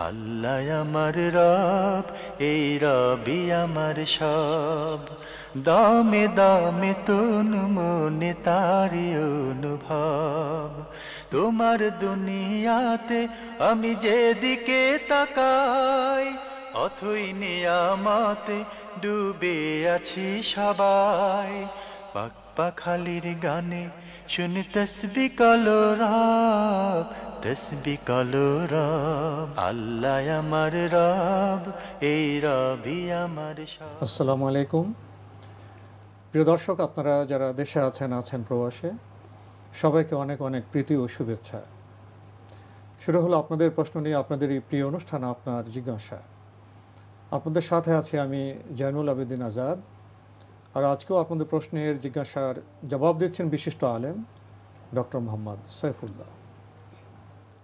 আল্লাহ আমার রব, এই রবি আমার সব। দামে দামে তুন মনে তারি অনুভব। তোমার দুনিয়াতে আমি যেদিকে তাকাই, অথই নিয়ামতে ডুবে আছি সবাই। পাক পাখালির গানে শুনি তসবি কলরব, তসবি কলরব। আল্লাহ আমার রব, এই রবি আমার সব। আসসালামু আলাইকুম। প্রিয় দর্শক, আপনারা যারা দেশে আছেন প্রবাসে, সবাইকে অনেক অনেক প্রীতি ও শুভেচ্ছা। শুরু হলো আপনাদের প্রশ্ন নিয়ে আপনাদের এই প্রিয় অনুষ্ঠান আপনার জিজ্ঞাসা। আপনাদের সাথে আছি আমি জয়নুল আবেদিন আজাদ। আর আজকেও আপনাদের প্রশ্নের জিজ্ঞাসার জবাব দিচ্ছেন বিশিষ্ট আলেম ডক্টর মোহাম্মদ সৈফুল্লাহ।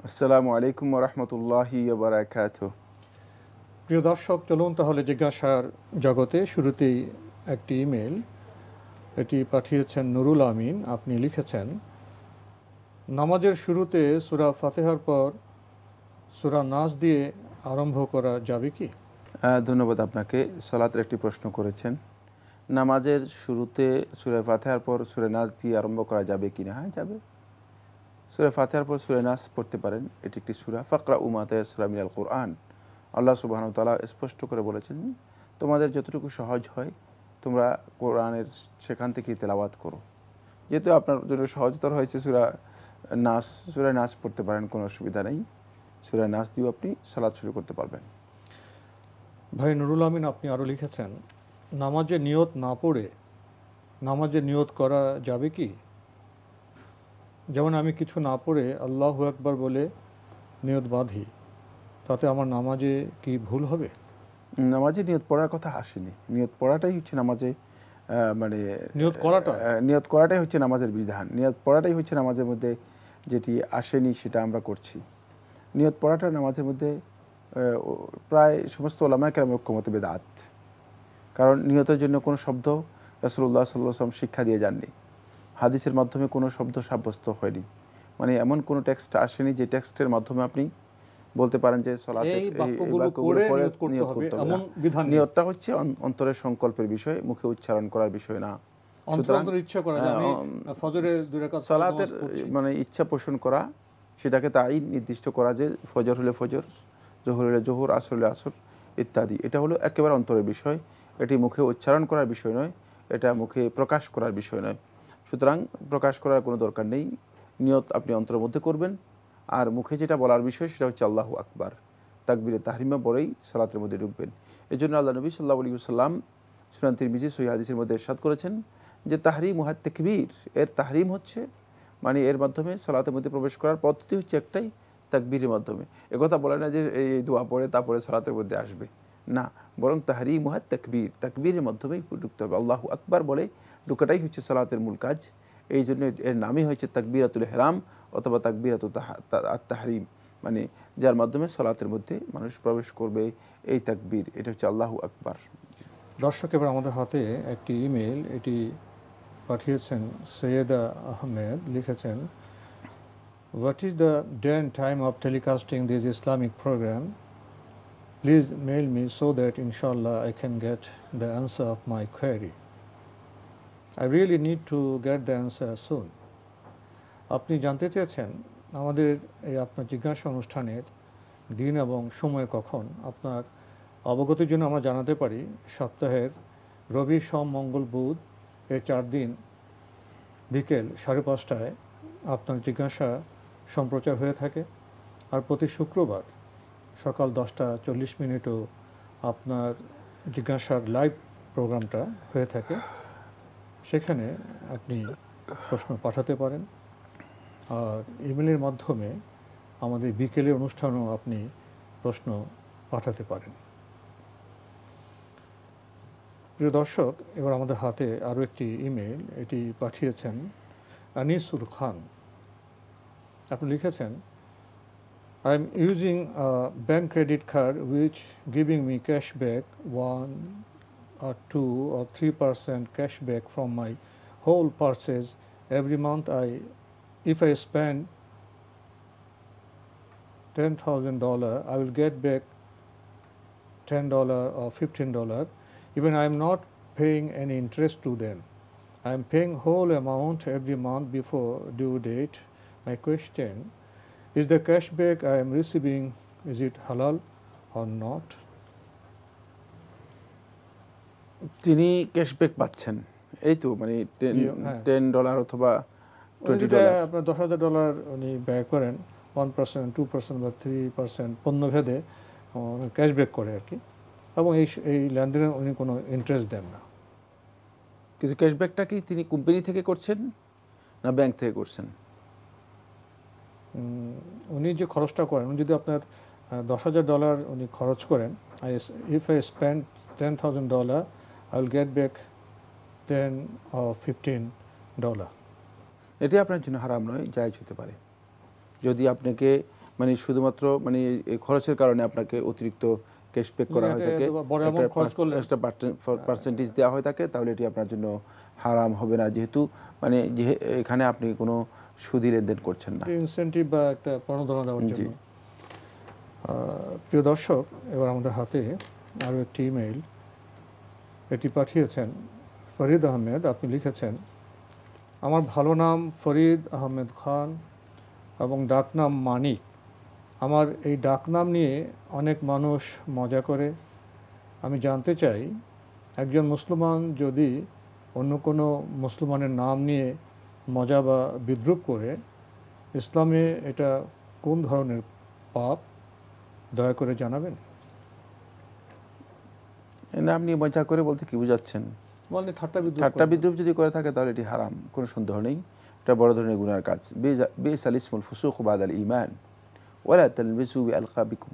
আসসালামু আলাইকুম ওয়া রাহমাতুল্লাহি ওয়া বারাকাতুহু। প্রিয় দর্শক, চলুন তাহলে জিজ্ঞাসার জগতে। শুরুতেই একটি ইমেল, এটি পাঠিয়েছেন নুরুল আমিন। আপনি লিখেছেন, নামাজের শুরুতে সূরা ফাতিহার পর সূরা নাস দিয়ে আরম্ভ করা যাবে কি? ধন্যবাদ আপনাকে। সালাতের একটি প্রশ্ন করেছেন, নামাজের শুরুতে সূরা ফাতিহার পর সূরা নাস দিয়ে আরম্ভ করা যাবে কি না? হ্যাঁ, যাবে। সূরা ফাতিহার পর সূরা নাস পড়তে পারেন। এটি একটি সূরা, ফাকরাউ মা তায়াসসারা মিনাল কুরআন। আল্লাহ সুবহানাহু ওয়া তাআলা স্পষ্ট করে বলেছেন, তোমাদের যতটুকু সহজ হয় তোমরা কোরআনের সেখান থেকেই তেলাওয়াত করো। যেহেতু আপনার জন্য সহজতর হয়েছে সূরা নাস পড়তে পারেন, কোনো অসুবিধা নেই। সূরা নাস দিয়েও আপনি সালাত শুরু করতে পারবেন। ভাই নুরুল আমিন, আপনি আরও লিখেছেন, নামাজে নিয়ত না পড়ে নামাজে নিয়ত করা যাবে কি? যেমন আমি কিছু না পড়ে আল্লাহু আকবার বলে নিয়ত বাঁধি, তাতে আমার নামাজে কি ভুল হবে? নামাজে নিয়ত পড়ার কথা আসেনি। নিয়ত পড়াটাই হচ্ছে নামাজে মানে নিয়ত করাটাই হচ্ছে নামাজের বিধান। নিয়ত পড়াটাই হচ্ছে নামাজের মধ্যে যেটি আসেনি সেটা আমরা করছি। নিয়ত পড়াটা নামাজের মধ্যে প্রায় সমস্ত উলামায়ে কেরামের ঐক্যমতে বিদআত। কারণ নিয়তের জন্য কোনো শব্দ রাসূলুল্লাহ সাল্লাল্লাহু আলাইহি ওয়াসাল্লাম শিক্ষা দিয়ে যাননি। হাদিসের মাধ্যমে কোনো শব্দ সাব্যস্ত হয়নি। মানে এমন কোনো টেক্সট আসেনি যে টেক্সটের মাধ্যমে আপনি বলতে পারেন যে সালাতে এই বাক্যগুলো পড়ে নিয়ত করতে হবে। এমন বিধান। নিয়তটা হচ্ছে অন্তরের সংকল্পের বিষয়, মুখে উচ্চারণ করার বিষয় না। সুতরাং ইচ্ছা করা, আমি ফজরের দুই রাকাত সালাতের মানে ইচ্ছা পোষণ করা, সেটাকে তাই নির্দিষ্ট করা যে ফজর হলে ফজর, জোহর হলে জোহর, আসর হলে আসর ইত্যাদি, এটা হলো একেবারে অন্তরের বিষয়। এটি মুখে উচ্চারণ করার বিষয় নয়, এটা মুখে প্রকাশ করার বিষয় নয়। সুতরাং প্রকাশ করার কোনো দরকার নেই। নিয়ত আপনি অন্তরের মধ্যে করবেন। আর মুখে যেটা বলার বিষয় সেটা হচ্ছে আল্লাহু আকবার, তাকবীরে তাহরিমা পরেই সালাতের মধ্যে ঢুকবেন। এই জন্য আল্লাহ নবী সাল্লাল্লাহু আলাইহি ওয়াসাল্লাম সুনান তিরমিজি সহিহ হাদিসের মধ্যে ইরশাদ করেছেন যে তাহরিম ওয়াত তাকবীর, এর তাহরিম হচ্ছে মানে এর মাধ্যমে সালাতের মধ্যে প্রবেশ করার পদ্ধতি হচ্ছে একটাই, তাকবীরের মাধ্যমে। একথা বলে না যে এই দোয়া পড়ে তারপরে সালাতের মধ্যে আসবে, না, বরং তাহরিম ওয়াত তাকবীর, তাকবীরের মাধ্যমেই ঢুকতে হবে। আল্লাহু আকবার বলে ঢুকাটাই হচ্ছে সালাতের মূল কাজ। এই জন্য এর নামই হয়েছে তাকবীরাতুল ইহরাম অথবা তাকবীরাতুত তাহরিম, মানে যার মাধ্যমে সালাতের মধ্যে মানুষ প্রবেশ করবে, এই তাকবীর, এটা হচ্ছে আল্লাহু আকবার। দর্শক, এবার আমাদের হাতে একটি ইমেল, এটি পাঠিয়েছেন সৈয়দা আহমেদ। লিখেছেন, what is the day and time of telecasting this Islamic program? Please mail me so that ইনশাল্লাহ I can get the answer of my query. I really need to get the answer soon. আপনি জানতে চেয়েছেন আমাদের এই আপনার জিজ্ঞাসা অনুষ্ঠানের দিন এবং সময় কখন। আপনার অবগতির জন্য আমরা জানাতে পারি, সপ্তাহের রবি, সোম, মঙ্গল, বুধ এই 4 দিন বিকেল 5:30টায় আপনার জিজ্ঞাসা সম্প্রচার হয়ে থাকে। আর প্রতি শুক্রবার সকাল 10:40 আপনার জিজ্ঞাসার লাইভ প্রোগ্রামটা হয়ে থাকে। সেখানে আপনি প্রশ্ন পাঠাতে পারেন। আর ইমেলের মাধ্যমে আমাদের বিকেলের অনুষ্ঠানেও আপনি প্রশ্ন পাঠাতে পারেন। প্রিয় দর্শক, এবার আমাদের হাতে আরও একটি ইমেল, এটি পাঠিয়েছেন আনিসুর খান। আপনি লিখেছেন, I am using a bank credit card which giving me cashback 1 or 2 or 3% cashback from my whole purchase every month. If I spend $10,000, I will get back $10 or $15. Even I am not paying any interest to them. I am paying whole amount every month before due date. My question is, the cashback I am receiving, is it halal or not? তিনি cashback পাচ্ছেন, এই তো মানে $10 অথবা $20। আপনার $10,000 উনি ব্যয় করেন, 1%, 2% বা 3% পণ্যভেদে ক্যাশব্যাক করে আর কি, এবং এই লেনদেনে উনি কোনো ইন্টারেস্ট দেন না। কিন্তু ক্যাশব্যাকটা কি তিনি কোম্পানি থেকে করছেন না ব্যাংক থেকে করছেন? উনি যে খরচটা করেন, যদি আপনার $10,000 উনি খরচ করেন, if I spend $10,000, I will get back $10 or $15. এটি আপনার জন্য হারাম নয়, জায়েজ হতে পারে। যদি আপনাকে মানে শুধুমাত্র মানে এই খরচের কারণে আপনাকে অতিরিক্ত ক্যাশব্যাক করা হয় থাকে, একটা পার্সেন্টেজ দেওয়া হয় থাকে, তাহলে এটি আপনার জন্য হারাম হবে না, যেহেতু মানে এখানে আপনি কোনো সুদি লেনদেন করছেন না, ইনসেন্টিভ বা একটা প্রণোদনা দেওয়ার জন্য। প্রিয় দর্শক, এবার আমাদের হাতে আরও একটি ইমেইল, এটি পাঠিয়েছেন ফরিদ আহমেদ। আপনি লিখেছেন, আমার ভালো নাম ফরিদ আহমেদ খান এবং ডাকনাম মানিক। আমার এই ডাকনাম নিয়ে অনেক মানুষ মজা করে। আমি জানতে চাই, একজন মুসলমান যদি অন্য কোনো মুসলমানের নাম নিয়ে মজা বা বিদ্রূপ করে, ইসলামে এটা কোন ধরনের পাপ, দয়া করে জানাবেন। নাম নিয়ে মজা করে বলতে কি বোঝাচ্ছেন? বলতে ঠাট্টা বিদ্রূপ যদি করে থাকে তাহলে এটি হারাম, কোনো সন্দেহ নেই, এটা বড় ধরনের গুনার কাজ। বিসাল ইসমুল ফুসুক বাদাল ঈমান ওয়ালা তালবিসু বিআলকাবিকুম,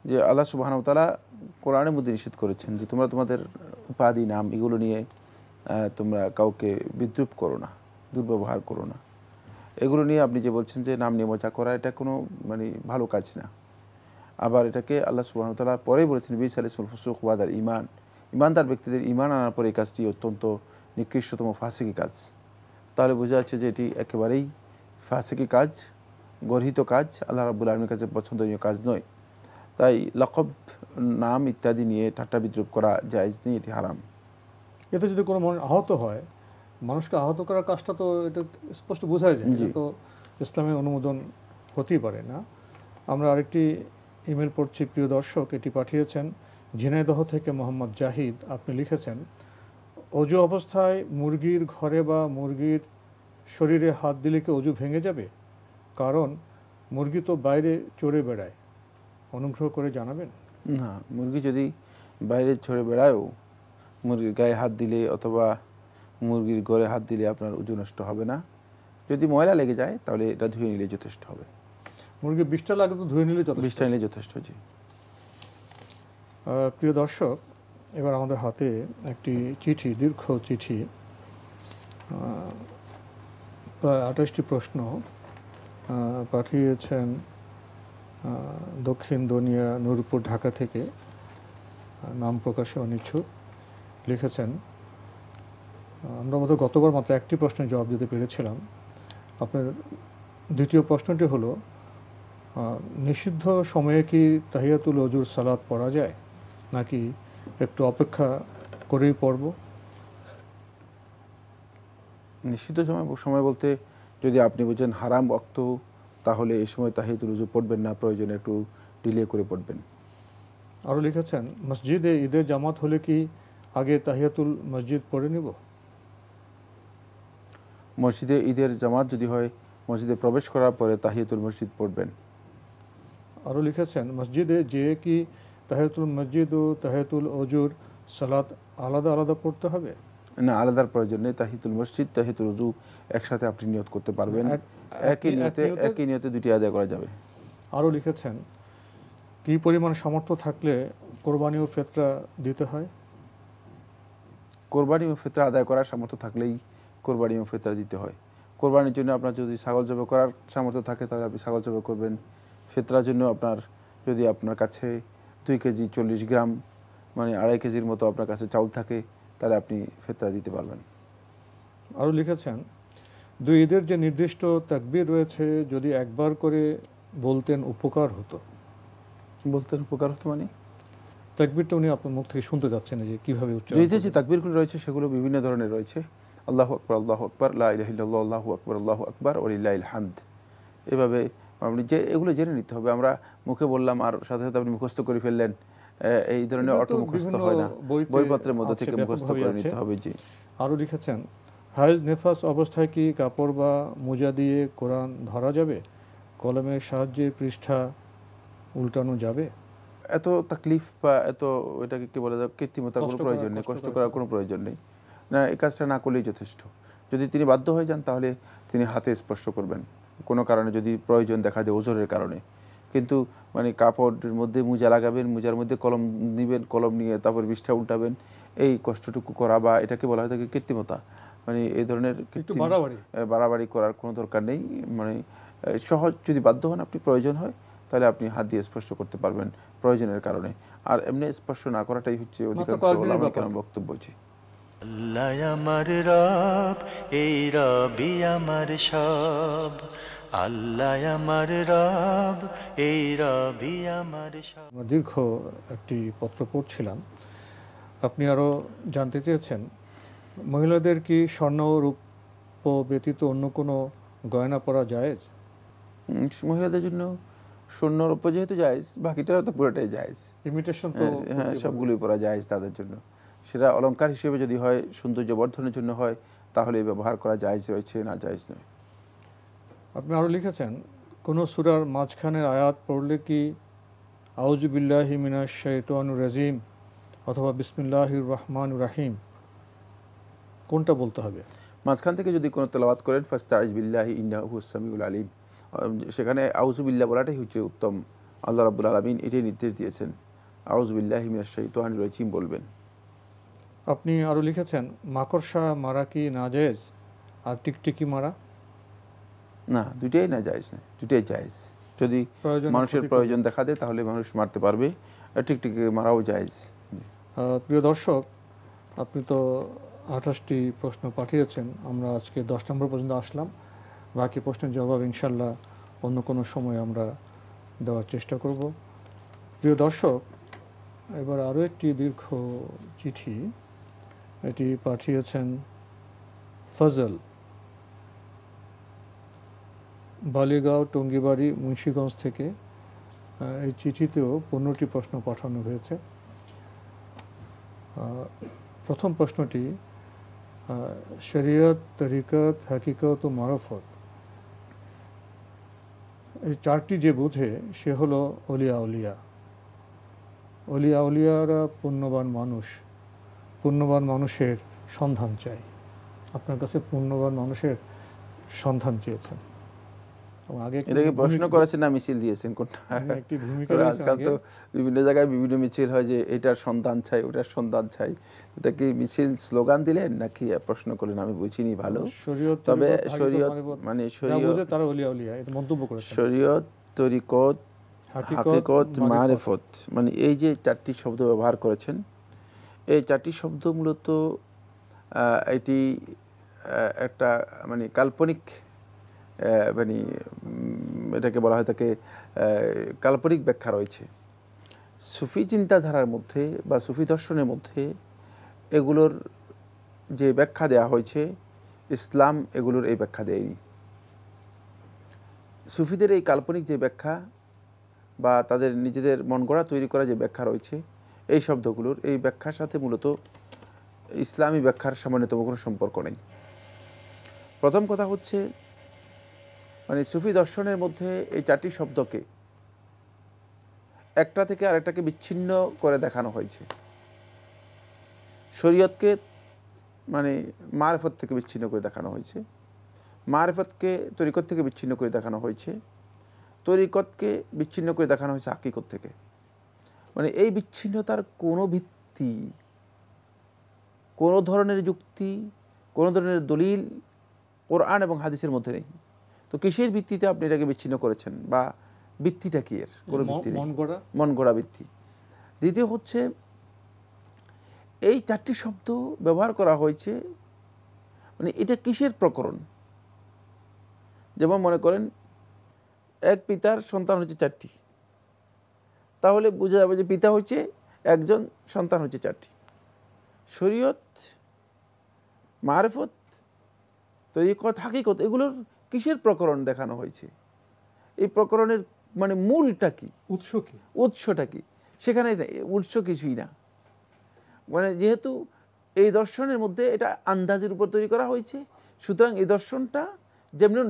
যে আল্লাহ সুবহানাহু ওয়া তাআলা কোরআনের মধ্যে নিষেধ করেছেন যে তোমরা তোমাদের উপাধি নাম এগুলো নিয়ে তোমরা কাউকে বিদ্রূপ করো না, দুর্ব্যবহার করো না। এগুলো নিয়ে আপনি যে বলছেন যে নাম নিয়ে মজা করা, এটা কোনো মানে ভালো কাজ না। আবার এটাকে আল্লাহ সুবহানাহু ওয়া তাআলা পরেই বলেছেন বিসাল ইসমুল ফুসুক বাদাল ঈমান, ইমানদার ব্যক্তিদের ঈমান আনার পর এই কাজটি অত্যন্ত নিকৃষ্টতম ফাসিকি কাজ। তাহলে বোঝা যাচ্ছে যে এটি একেবারেই ফাসিকি কাজ, গর্হিত কাজ, আল্লাহ রাব্বুল আলামিনের কাছে পছন্দনীয় কাজ নয়। তাই লকব, নাম ইত্যাদি নিয়ে ঠাট্টা বিদ্রূপ করা জায়েজ নেই, এটি হারাম। এতে যদি কোনো মানুষ আহত হয়, মানুষকে আহত করার কাজটা তো এটা স্পষ্ট বোঝাই যায়, তো ইসলামের অনুমোদন হতেই পারে না। আমরা আরেকটি ইমেল পড়ছি, প্রিয় দর্শক, এটি পাঠিয়েছেন ঝিনাইদহ থেকে মোহাম্মদ জাহিদ। আপনি লিখেছেন, অজু অবস্থায় মুরগির ঘরে বা মুরগির শরীরে হাত দিলে কি অজু ভেঙে যাবে? কারণ মুরগি তো বাইরে চড়ে বেড়ায়, অনুগ্রহ করে জানাবেন। না, মুরগি যদি বাইরে চড়ে বেড়ায়ও মুরগির গায়ে হাত দিলে অথবা মুরগির ঘরে হাত দিলে আপনার অজু নষ্ট হবে না। যদি ময়লা লেগে যায় তাহলে এটা ধুয়ে নিলে যথেষ্ট হবে। মুরগি বিষ্ঠা লাগে তো ধুয়ে নিলে বিষ্ঠা নিলে যথেষ্ট। জি প্রিয় দর্শক, এবার আমাদের হাতে একটি চিঠি, দীর্ঘ চিঠি, প্রায় 28টি প্রশ্ন পাঠিয়েছেন দক্ষিণ দনিয়া, নূরপুর, ঢাকা থেকে, নাম প্রকাশে অনিচ্ছুক। লিখেছেন, আমরা মতো গতবার মাত্র একটি প্রশ্নের জবাব দিতে পেরেছিলাম। আপনার দ্বিতীয় প্রশ্নটি হলো, নিষিদ্ধ সময়ে কি তাহিয়াতুল ওজুর সালাত পড়া যায় নাকি একটু অপেক্ষা করেই পড়ব? নিষিদ্ধ সময় বলতে যদি আপনি বুঝেন হারাম ওয়াক্ত, তাহলে এই সময় তাহিয়াতুল ওযু পড়বেন না, প্রয়োজনে একটু ডিলে করে পড়বেন। আরও লিখেছেন, মসজিদে ঈদের জামাত হলে কি আগে তাহিয়াতুল মসজিদ পড়ে নিব? মসজিদে ঈদের জামাত যদি হয়, মসজিদে প্রবেশ করার পরে তাহিয়াতুল মসজিদ পড়বেন। আরও লিখেছেন, মসজিদে যে কি তাহিয়াতুল মসজিদ ও তাহিয়াতুল ওজুর সালাত আলাদা আলাদা পড়তে হবে? না, আলাদার প্রয়োজন নেই। তাহিয়াতুল মসজিদ, তাহিয়াতুল ওযু একসাথে আপনি নিয়ত করতে পারবেন, একই নিয়তে দুটি আদায় করা যাবে। আরও লিখেছেন, কি পরিমাণ সামর্থ্য থাকলে কোরবানি ও ফিতরা দিতে হয়? কোরবানি ও ফিতরা আদায় করার সামর্থ্য থাকলেই কোরবানি ও ফিতরা দিতে হয়। কোরবানির জন্য আপনার যদি ছাগল জবাই করার সামর্থ্য থাকে তাহলে আপনি ছাগল জবাই করবেন। ফিতরার জন্য যদি আপনার কাছে 2 কেজি 40 গ্রাম মানে 2.5 কেজির মতো আপনার কাছে চাউল থাকে তাহলে আপনি ফিতরা দিতে পারবেন। আরও লিখেছেন, 2 ঈদের যে নির্দিষ্ট তাকবীর রয়েছে, যদি একবার করে বলতেন উপকার হতো। বলতেন উপকার হতো মানে তাকবীরটা উনি আপনার মুখ থেকে শুনতে যাচ্ছেন যে কিভাবে উচ্চারণ দুইতে যে করবেন। তাকবীরগুলো রয়েছে সেগুলো বিভিন্ন ধরনের রয়েছে। আল্লাহু আকবার, আল্লাহু আকবার, লা ইলাহা ইল্লাল্লাহ, আল্লাহু আকবার, আল্লাহু আকবার, ওয়ালিল্লাহিল হামদ। এভাবে আপনি যে এগুলো জেনে নিতে হবে। আমরা মুখে বললাম আর সাথে সাথে আপনি মুখস্থ করে ফেললেন, এই ধরনের এগুলো অর্থ তো মুখস্থ বিভিন্ন হয় না, বইপত্রের মধ্যে আছে, থেকে মুখস্থ ব্যাপকভাবেই করে আছে। নিতে হবে। জি। আরও লিখেছেন, হায়েজ নেফাস অবস্থায় কি কাপড় বা মোজা দিয়ে কোরআন ধরা যাবে? কলমের সাহায্যে পৃষ্ঠা উল্টানো যাবে? এত তাকলিফ বা এত এটাকে কি বলা যায় কৃত্রিমতার কোনো প্রয়োজন নেই, কষ্ট করার কোনো প্রয়োজন নেই। না, এই কাজটা না করলেই যথেষ্ট। যদি তিনি বাধ্য হয়ে যান তাহলে তিনি হাতে স্পর্শ করবেন, কোনো কারণে যদি প্রয়োজন দেখা যায় ওজোরের কারণে। কিন্তু মানে কাপড়ের মধ্যে মোজা লাগাবেন, মোজার মধ্যে কলম নেবেন, কলম নিয়ে তারপর পৃষ্ঠা উল্টাবেন, এই কষ্টটুকু করা বা এটাকে বলা হয় থাকে কৃত্রিমতা। মানে এই ধরনের একটু বাড়াবাড়ি। বাড়াবাড়ি করার কোনো দরকার নেই। মানে সহজ, যদি বাধ্য হন আপনি, প্রয়োজন হয় তাহলে আপনি হাত দিয়ে স্পর্শ করতে পারবেন প্রয়োজনের কারণে। আর এমনি স্পর্শ না করাটাই হচ্ছে অধিকাংশ ওলামায়ে কেরামের বক্তব্য। আল্লাহ আমার রব, এই রবি আমার সব। আল্লাহ আমার রব, এই রবি আমার সব। আমরা দীর্ঘ একটি পত্র পড়ছিলাম। আপনি আরও জানতে চেয়েছেন, মহিলাদের কি স্বর্ণ ও রূপ ব্যতীত অন্য কোনো গয়না পরা জায়েজ? মহিলাদের জন্য স্বর্ণ রৌপ্য যেহেতু জায়েজ, বাকিটা তো পুরোটাই জায়েজ। ইমিটেশন তো হ্যাঁ, সবগুলোই পরা জায়েজ তাদের জন্য। সেটা অলংকার হিসেবে যদি হয়, সৌন্দর্য বর্ধনের জন্য হয়, তাহলে ব্যবহার করা জায়েজ রয়েছে, না জায়েজ নয়। আপনি আরও লিখেছেন, কোনো সূরার মাঝখানের আয়াত পড়লে কি আউযু বিল্লাহি মিনাশ শাইতানির রাজিম অথবা বিসমিল্লাহির রহমানির রহিম কোনটা বলতে হবে? মাঝখান থেকে যদি কোনো তেলাওয়াত করেন, ফাস্তাইজ বিল্লাহি ইন্নাহু হুয়াস সামিউল আলিম, সেখানে আউযু বিল্লাহ বলাটাই হচ্ছে উত্তম। আল্লাহ রাব্বুল আলামিন এটাই নির্দেশ দিয়েছেন, আউযু বিল্লাহি মিনাশ শাইতানির রাজিম বলবেন। আপনি আরও লিখেছেন, মাকড়সা মারা কি নাজায়েজ আর টিকটিকি মারা? না, দুইটাই না জায়েজ নয়, দুইটাই জায়েজ। যদি মানুষের প্রয়োজন দেখা দেয় তাহলে মানুষ মারতে পারবে, টিকটিকি মারাও জায়েজ। প্রিয় দর্শক, আপনি তো 28টি প্রশ্ন পাঠিয়েছেন, আমরা আজকে 10 নম্বর পর্যন্ত আসলাম। বাকি প্রশ্নের জবাব ইনশাল্লাহ অন্য কোনো সময় আমরা দেওয়ার চেষ্টা করব। প্রিয় দর্শক, এবার আরও একটি দীর্ঘ চিঠি, এটি পাঠিয়েছেন ফজল, বালিগাঁও টঙ্গিবাড়ি মুন্সিগঞ্জ থেকে। এই চিঠিতেও 15টি প্রশ্ন পাঠানো হয়েছে। প্রথম প্রশ্নটি, শরিয়ত, তরিকত, হাকিকত ও মারফত, এই চারটি যে বুঝে সে হলো অলিয়া উলিয়া। অলিয়া উলিয়ারা পুণ্যবান মানুষ, পুণ্যবান মানুষের সন্ধান চাই। আপনার কাছে পুণ্যবান মানুষের সন্ধান চেয়েছেন। এটাকে প্রশ্ন করেছেন না মিছিল দিয়েছেন কোনটা? একটি ভূমিকা আজকাল তো বিভিন্ন জায়গায় বিভিন্ন মিছিল হয় যে এটার সন্ধান চাই, ওটার সন্ধান চাই। এটা কি মিছিল স্লোগান দিলেন নাকি প্রশ্ন করলেন আমি বুঝিনি ভালো। তবে শরীয়ত মানে শরীয়ত, তারা ওলিয়া উলিয়া এটা মন্তব্য করেছেন। শরীয়ত, তরিকত, হাকিকত, মারিফত, মানে এই যে চারটি শব্দ ব্যবহার করেছেন, এই চারটি শব্দ মূলত এটি একটা মানে কাল্পনিক, মানে এটাকে বলা হয় থাকে কাল্পনিক ব্যাখ্যা রয়েছে। সুফি চিন্তাধারার মধ্যে বা সুফি দর্শনের মধ্যে এগুলোর যে ব্যাখ্যা দেয়া হয়েছে, ইসলাম এগুলোর এই ব্যাখ্যা দেয়নি। সুফিদের এই কাল্পনিক যে ব্যাখ্যা বা তাদের নিজেদের মন গড়া তৈরি করা যে ব্যাখ্যা রয়েছে, এই শব্দগুলোর এই ব্যাখ্যার সাথে মূলত ইসলামী ব্যাখ্যার সামান্যতম কোনো সম্পর্ক নেই। প্রথম কথা হচ্ছে, মানে সুফি দর্শনের মধ্যে এই চারটি শব্দকে একটা থেকে আরেকটাকে বিচ্ছিন্ন করে দেখানো হয়েছে। শরীয়তকে মানে মারিফত থেকে বিচ্ছিন্ন করে দেখানো হয়েছে, মারিফতকে তরিকত থেকে বিচ্ছিন্ন করে দেখানো হয়েছে, তরিকতকে বিচ্ছিন্ন করে দেখানো হয়েছে হাকিকত থেকে। মানে এই বিচ্ছিন্নতার কোনো ভিত্তি, কোনো ধরনের যুক্তি, কোনো ধরনের দলিল কোরআন এবং হাদিসের মধ্যে নেই। তো কিসের ভিত্তিতে আপনি এটাকে বিচ্ছিন্ন করেছেন বা ভিত্তিটা কি? এর কোনো ভিত্তি নেই, মন গড়া ভিত্তি। দ্বিতীয় হচ্ছে, এই চারটি শব্দ ব্যবহার করা হয়েছে, মানে এটা কিসের প্রকরণ? যেমন মনে করেন এক পিতার সন্তান হচ্ছে 4টি, তাহলে বোঝা যাবে যে পিতা হচ্ছে একজন, সন্তান হচ্ছে 4টি। শরীয়ত, মারিফত, তরিকত, হাকিকত এগুলোর কিসের প্রকরণ দেখানো হয়েছে, এই প্রকরণের মানে মূলটা কি, উৎসটা কি, সেখানে উৎস কিছুই না। মানে যেহেতু এই দর্শনের মধ্যে এটা আন্দাজের উপর তৈরি করা হয়েছে, সুতরাং এই দর্শনটা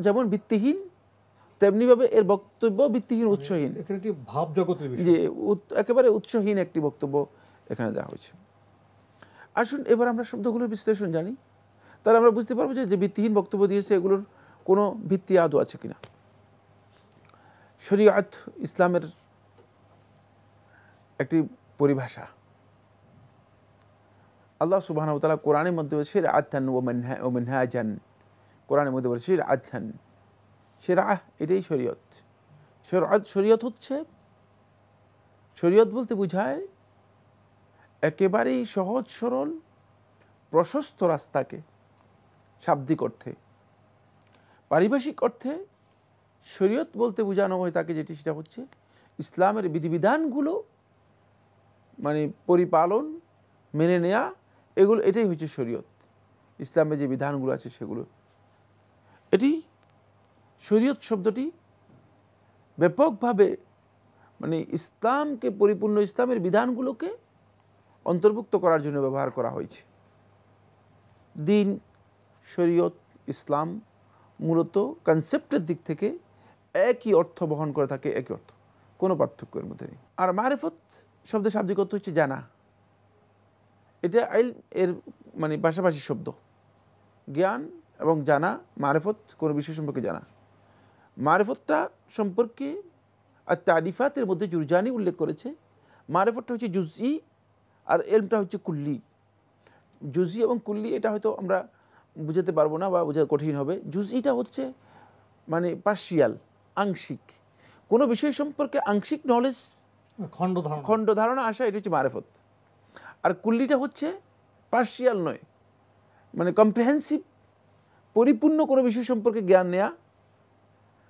যেমন ভিত্তিহীন তেমনিভাবে এর বক্তব্য ভিত্তিহীন, উৎসহীন, ভাব জগতের বিষয়, যে একেবারে উৎসহীন একটি বক্তব্য এখানে দেওয়া হয়েছে। আসুন এবার আমরা শব্দগুলোর বিশ্লেষণ জানি, তাহলে আমরা বুঝতে পারবো যে ভিত্তিহীন বক্তব্য দিয়েছে এগুলোর কোনো ভিত্তি আদৌ আছে কিনা। শরীয়ত ইসলামের একটি পরিভাষা। আল্লাহ সুবহানাহু ওয়া তাআলা কোরআনের মধ্যে শিরআতান ওয়া মানহাজান, কোরআনের মধ্যে বলেছে শিরআতান, শিরআহ এটাই শরীয়ত। শরীয়ত হচ্ছে, শরীয়ত বলতে বোঝায় একেবারেই সহজ সরল প্রশস্ত রাস্তাকে শাব্দিক অর্থে। পারিভাষিক অর্থে শরীয়ত বলতে বোঝানো হয় তাকে যেটি, সেটা হচ্ছে ইসলামের বিধিবিধানগুলো মানে পরিপালন, মেনে নেয়া, এগুলো, এটাই হচ্ছে শরীয়ত। ইসলামের যে বিধানগুলো আছে সেগুলো, এটি শরীয়ত শব্দটি ব্যাপকভাবে মানে ইসলামকে পরিপূর্ণ, ইসলামের বিধানগুলোকে অন্তর্ভুক্ত করার জন্য ব্যবহার করা হয়েছে। দিন, শরীয়ত, ইসলাম মূলত কনসেপ্টের দিক থেকে একই অর্থ বহন করে থাকে, একই অর্থ, কোনো পার্থক্যের মধ্যে নেই। আর মারিফত শব্দের শাব্দিক অর্থ হচ্ছে জানা, এটা ইলম এর মানে পাশাপাশি শব্দ। জ্ঞান এবং জানা, মারিফত কোনো বিষয় সম্পর্কে জানা। মারিফতটা সম্পর্কে আর তারিফাতের মধ্যে জুরজানি উল্লেখ করেছে, মারিফতটা হচ্ছে জুজই আর ইলমটা হচ্ছে কুল্লি। জুজি এবং কুল্লি এটা হয়তো আমরা বুঝাতে পারবো না বা বোঝা কঠিন হবে। জুজিটা হচ্ছে মানে পার্শিয়াল, আংশিক, কোনো বিষয় সম্পর্কে আংশিক নলেজ, খণ্ড ধারণা আসা, এটা হচ্ছে মারিফত। আর কুল্লিটা হচ্ছে পার্শিয়াল নয়, মানে কম্প্রিহেন্সিভ, পরিপূর্ণ কোনো বিষয় সম্পর্কে জ্ঞান নেয়া,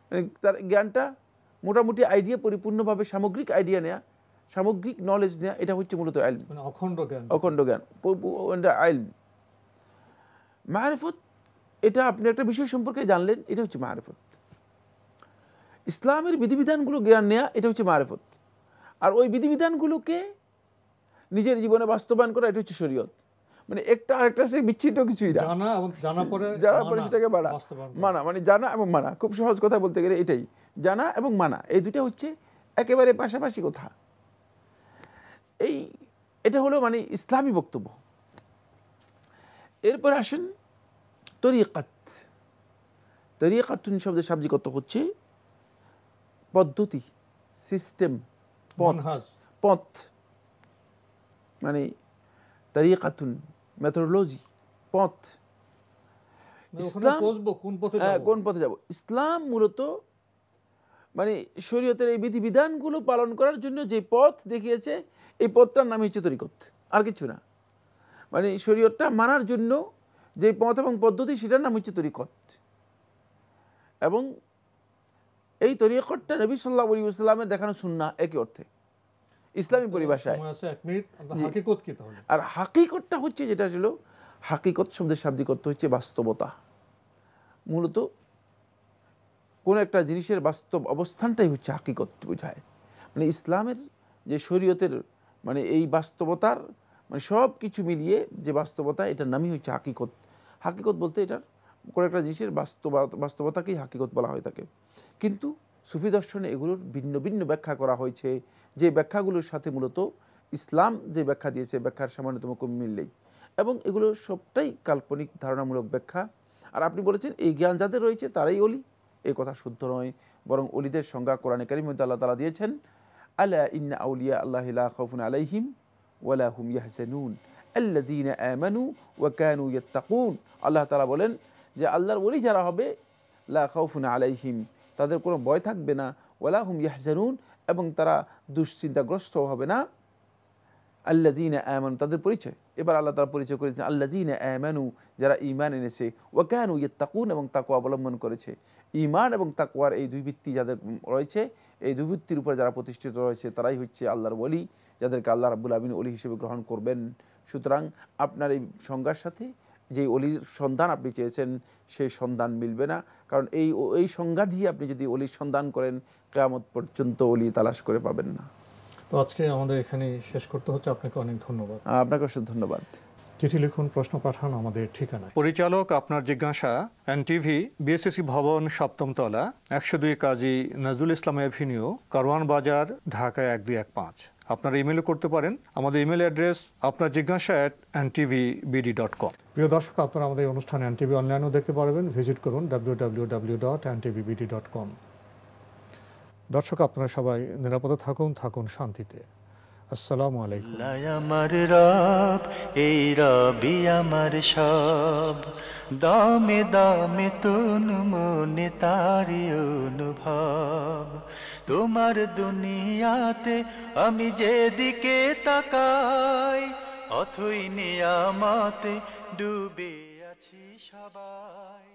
মানে তার জ্ঞানটা মোটামুটি আইডিয়া, পরিপূর্ণভাবে সামগ্রিক আইডিয়া নেয়া, সামগ্রিক নলেজ নেয়া, এটা হচ্ছে মূলত ইলম, অখণ্ড জ্ঞান, ইলম। মারিফত এটা আপনি একটা বিষয় সম্পর্কে জানলেন, এটা হচ্ছে মারিফত। ইসলামের বিধিবিধানগুলো জ্ঞান নেয়া, এটা হচ্ছে মারিফত। আর ওই বিধিবিধানগুলোকে নিজের জীবনে বাস্তবায়ন করা, এটা হচ্ছে শরীয়ত। মানে একটা আরেকটা সে বিচ্ছিন্ন কিছুই না, জানার পরে সেটাকে মানা, মানে জানা এবং মানা, খুব সহজ কথা বলতে গেলে এটাই, জানা এবং মানা, এই দুইটা হচ্ছে একেবারে পাশাপাশি কথা। এটা হলো মানে ইসলামী বক্তব্য। এরপর আসেন তরিকাত। তরিকাতুন শব্দের শাব্দিক অর্থ হচ্ছে পদ্ধতি, সিস্টেম, পথ, মানে তরিকাতুন মেথোডোলজি, পথ। ইসলাম কোন পথে যাব? ইসলাম মূলত মানে শরীয়তের এই বিধিবিধানগুলো পালন করার জন্য যে পথ দেখিয়েছে, এই পথটার নাম হচ্ছে তরিকত, আর কিছু না। মানে শরীয়তটা মানার জন্য যে পথ এবং পদ্ধতি, সেটার নাম হচ্ছে তরিকত। এবং এই তরিকতটা নবী সাল্লাল্লাহু আলাইহি ওয়াসাল্লামের দেখানো সুন্নাহ, একই অর্থে ইসলামী পরিভাষায়। আর হাকিকতটা হচ্ছে, যেটা ছিল হাকিকত শব্দের শাব্দিক অর্থ হচ্ছে বাস্তবতা। মূলত কোন একটা জিনিসের বাস্তব অবস্থানটাই হচ্ছে হাকিকত বোঝায়। মানে ইসলামের যে শরীয়তের মানে এই বাস্তবতার মানে সব কিছু মিলিয়ে যে বাস্তবতা, এটার নামই হচ্ছে হাকিকত। হাকিকত বলতে এটার কোনো একটা জিনিসের বাস্তবতাকেই হাকিকত বলা হয়ে থাকে। কিন্তু সুফি দর্শনে এগুলোর ভিন্ন ভিন্ন ব্যাখ্যা করা হয়েছে, যে ব্যাখ্যাগুলোর সাথে মূলত ইসলাম যে ব্যাখ্যা দিয়েছে ব্যাখ্যার সামান্যতম কম মিললেই, এবং এগুলো সবটাই কাল্পনিক ধারণামূলক ব্যাখ্যা। আর আপনি বলেছেন এই জ্ঞান যাদের রয়েছে তারাই অলি, এই কথা শুদ্ধ নয়। বরং অলিদের সংজ্ঞা কোরআনে কারীমের মধ্যে আল্লাহ তাআলা দিয়েছেন, আলা ইন্না আউলিয়া আল্লাহি লা খাউফুন আলাইহিম ওয়ালা হুম ইয়াহজানুন আল্লাযীনা আমানু ওয়া কানু ইয়াত্তাকুন। আল্লাহ তাআলা বলেন যে আল্লাহর ওলি যারা হবে, লা খাউফুন আলাইহিম, তাদের কোনো ভয় থাকবে না, ওয়ালা হুম ইয়াহজানুন, এবং তারা দুশ্চিন্তাগ্রস্ত হবে না, আল্লাযীনা আমানু, তাদের পরিচয়। এবার আল্লাহ তাআলা পরিচয় করেছেন আল্লাযীনা আমানু, যারা ঈমান এনেছে, ওয়া কানু ইয়াত্তাকুন, এবং তাকওয়া অবলম্বন করেছে। ঈমান এবং তাকওয়ার এই দুই ভিত্তি যাদের রয়েছে, এই দুই ভিত্তির উপর যারা প্রতিষ্ঠিত রয়েছে, তারাই হচ্ছে আল্লাহর ওলি, যাদেরকে আল্লাহ রাব্বুল আলামিন ওলি হিসেবে গ্রহণ করবেন। সুতরাং আপনার এই সংজ্ঞার সাথে যে অলির সন্ধান আপনি চেয়েছেন, সেই সন্ধান মিলবে না। কারণ এই সংজ্ঞা দিয়ে আপনি যদি অলির সন্ধান করেন, কিয়ামত পর্যন্ত অলি তালাশ করে পাবেন না। তো আজকে আমাদের এখানে শেষ করতে হচ্ছে। আপনাকে অনেক ধন্যবাদ। আপনাকে অশেষ ধন্যবাদ। চিঠি লিখুন, প্রশ্ন পাঠান আমাদের ঠিকানায়। পরিচালক আপনার জিজ্ঞাসা, এনটিভি, বিএসসিসি ভবন, ৭ম তলা, ১০২ কাজী নজরুল ইসলাম এভিনিউ, কারওয়ান বাজার, ঢাকা ১২১৫। আপনারা ইমেলও করতে পারেন। আমাদের ইমেল অ্যাড্রেস আপনার জিজ্ঞাসা @ntvbd.com। প্রিয় দর্শক, আপনারা আমাদের অনুষ্ঠান এনটিভি অনলাইনেও দেখতে পারবেন। ভিজিট করুন www.ntvbd.com। দর্শক, আপনারা সবাই নিরাপদে থাকুন শান্তিতে। আসসালামু আলাইকুম। আল্লাহ আমার রব, এই রবি আমার সব, দামে দামে তন মনে তারি অনুভব। তোমার দুনিয়াতে আমি যেদিকে তাকাই, অথই নিয়ামতে ডুবে আছি সবাই।